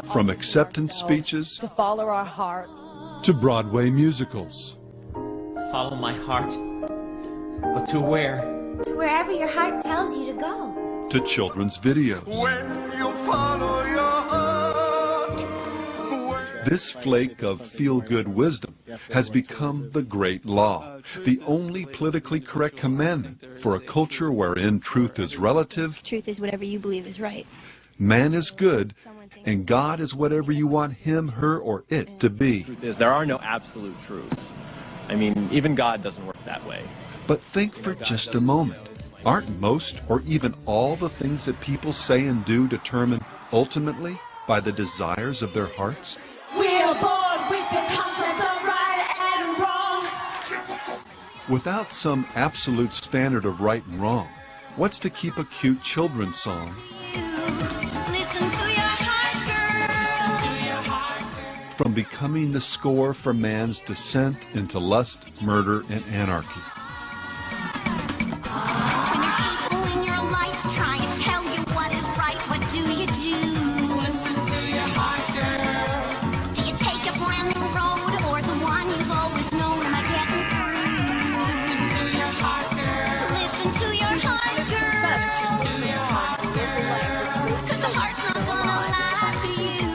From acceptance speeches to follow our hearts, to Broadway musicals. Follow my heart, but to where? To wherever your heart tells you to go. To children's videos. When you follow your heart. This flake of feel-good wisdom has become the great law, the only politically correct commandment for a culture wherein truth is relative. Truth is whatever you believe is right. Man is good, and God is whatever you want him, her, or it to be. The truth is, there are no absolute truths. I mean, even God doesn't work that way. But think for just a moment. Aren't most or even all the things that people say and do determined ultimately by the desires of their hearts? We're born with the concept of right and wrong. Without some absolute standard of right and wrong, what's to keep a cute children's song Listen to your heart, girl. from becoming the score for man's descent into lust, murder, and anarchy? When there's people in your life trying to tell you what is right, what do you do? Listen to your heart, girl. Do you take a brand new road or the one you've always known? Am I getting through? Listen to your heart, girl. Listen to your heart, girl. Listen to your heart, girl. 'Cause the heart's not gonna lie to you.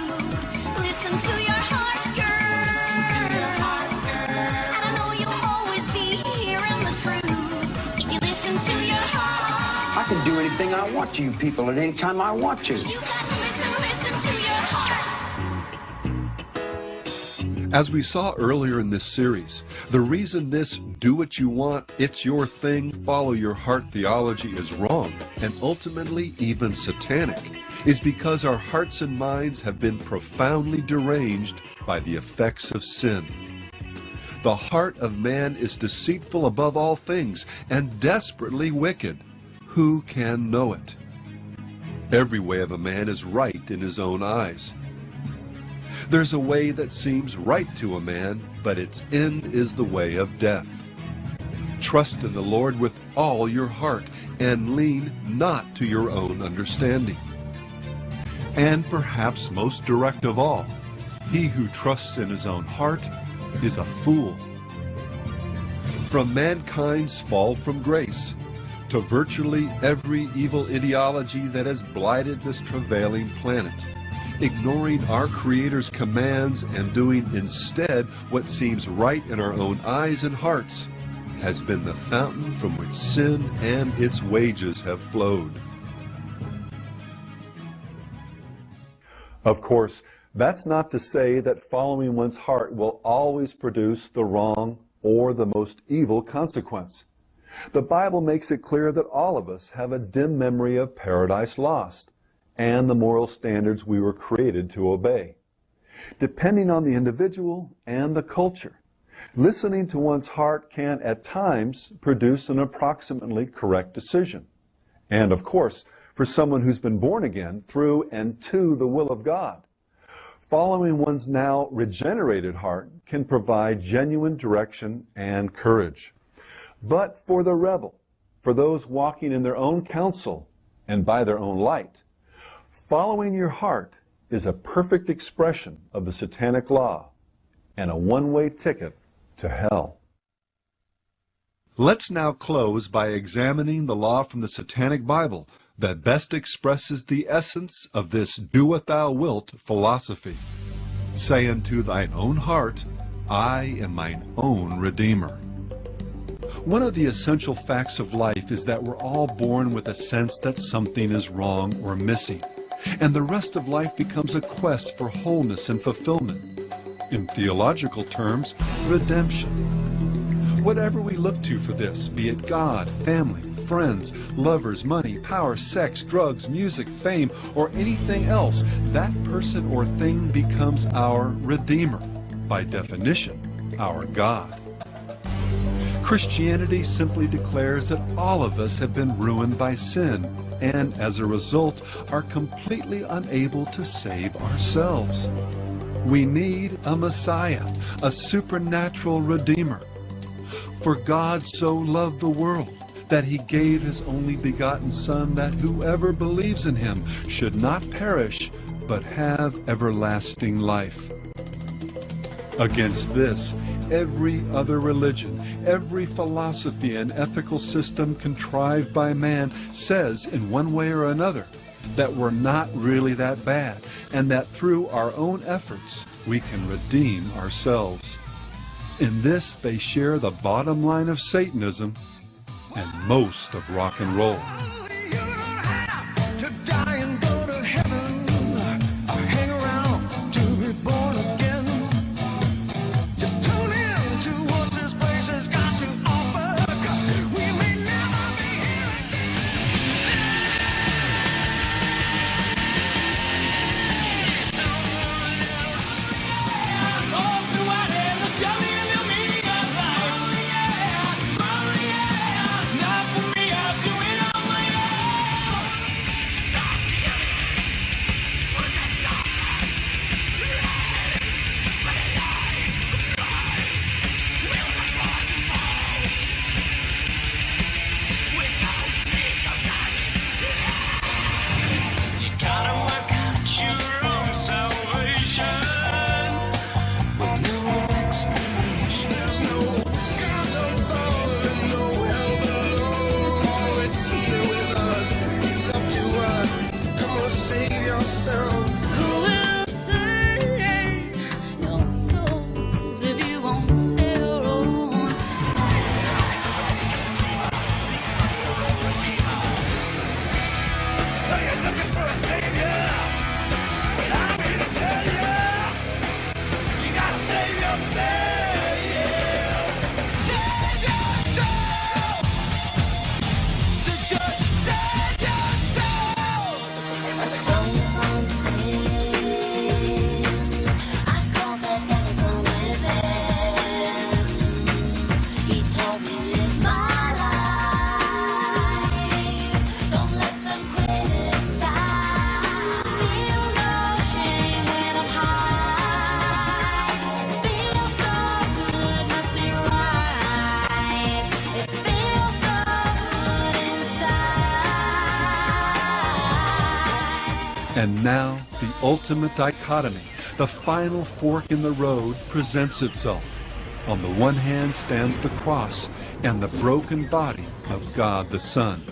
Listen to your heart, girl. Listen to your heart, girl. And I know you'll always be hearing the truth if you listen to your heart. I can do anything I want to you people at any time I want to. You gotta listen to your heart. As we saw earlier in this series, the reason this do what you want, it's your thing, follow your heart theology is wrong, and ultimately even satanic, is because our hearts and minds have been profoundly deranged by the effects of sin. The heart of man is deceitful above all things and desperately wicked. Who can know it? Every way of a man is right in his own eyes. There's a way that seems right to a man, but its end is the way of death. Trust in the Lord with all your heart, and lean not to your own understanding. And perhaps most direct of all, he who trusts in his own heart is a fool. From mankind's fall from grace to virtually every evil ideology that has blighted this travailing planet, ignoring our Creator's commands and doing instead what seems right in our own eyes and hearts, has been the fountain from which sin and its wages have flowed. Of course, that's not to say that following one's heart will always produce the wrong or the most evil consequence. The Bible makes it clear that all of us have a dim memory of paradise lost and the moral standards we were created to obey. Depending on the individual and the culture, listening to one's heart can at times produce an approximately correct decision. And of course, for someone who's been born again through and to the will of God, following one's now regenerated heart can provide genuine direction and courage. But for the rebel, for those walking in their own counsel and by their own light, following your heart is a perfect expression of the satanic law and a one-way ticket to hell. Let's now close by examining the law from the Satanic Bible that best expresses the essence of this do what thou wilt philosophy. Say unto thine own heart, I am mine own Redeemer. One of the essential facts of life is that we're all born with a sense that something is wrong or missing, and the rest of life becomes a quest for wholeness and fulfillment. In theological terms, redemption. Whatever we look to for this, be it God, family, friends, lovers, money, power, sex, drugs, music, fame, or anything else, that person or thing becomes our Redeemer. By definition, our God. Christianity simply declares that all of us have been ruined by sin, and as a result are completely unable to save ourselves. We need a Messiah, a supernatural Redeemer. For God so loved the world that he gave his only begotten Son, that whoever believes in him should not perish, but have everlasting life. Against this, every other religion, every philosophy and ethical system contrived by man says in one way or another that we're not really that bad, and that through our own efforts we can redeem ourselves. In this they share the bottom line of Satanism and most of rock and roll. And now the ultimate dichotomy, the final fork in the road, presents itself. On the one hand stands the cross and the broken body of God the Son.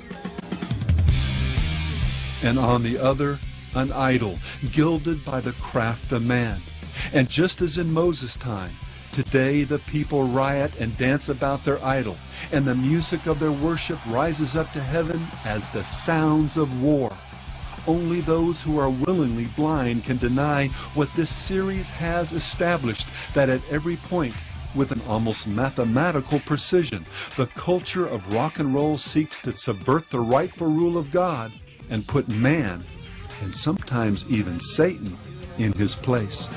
And on the other, an idol, gilded by the craft of man. And just as in Moses' time, today the people riot and dance about their idol, and the music of their worship rises up to heaven as the sounds of war. Only those who are willingly blind can deny what this series has established, that at every point, with an almost mathematical precision, the culture of rock and roll seeks to subvert the rightful rule of God and put man, and sometimes even Satan, in his place.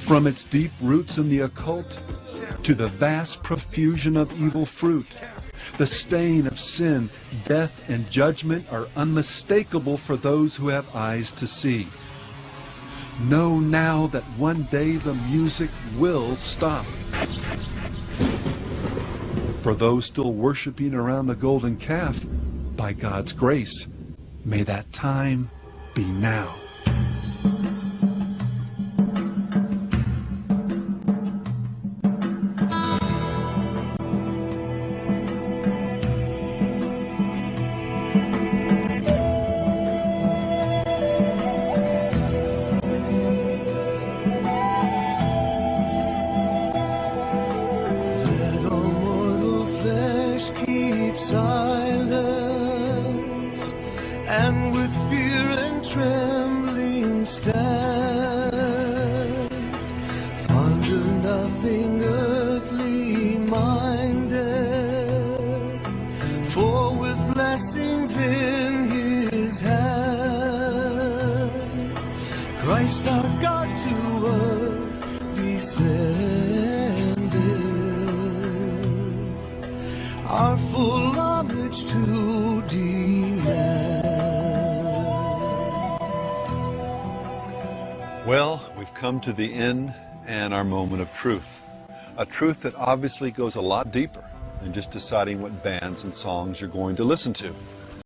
From its deep roots in the occult to the vast profusion of evil fruit, the stain of sin, death, and judgment are unmistakable for those who have eyes to see. Know now that one day the music will stop. For those still worshiping around the golden calf, by God's grace, may that time be now. Silence, and with fear and trembling stand, ponder nothing earthly minded, for with blessings in his hand, Christ our God to earth descended, our full homage to demand. Well, we've come to the end and our moment of truth. A truth that obviously goes a lot deeper than just deciding what bands and songs you're going to listen to.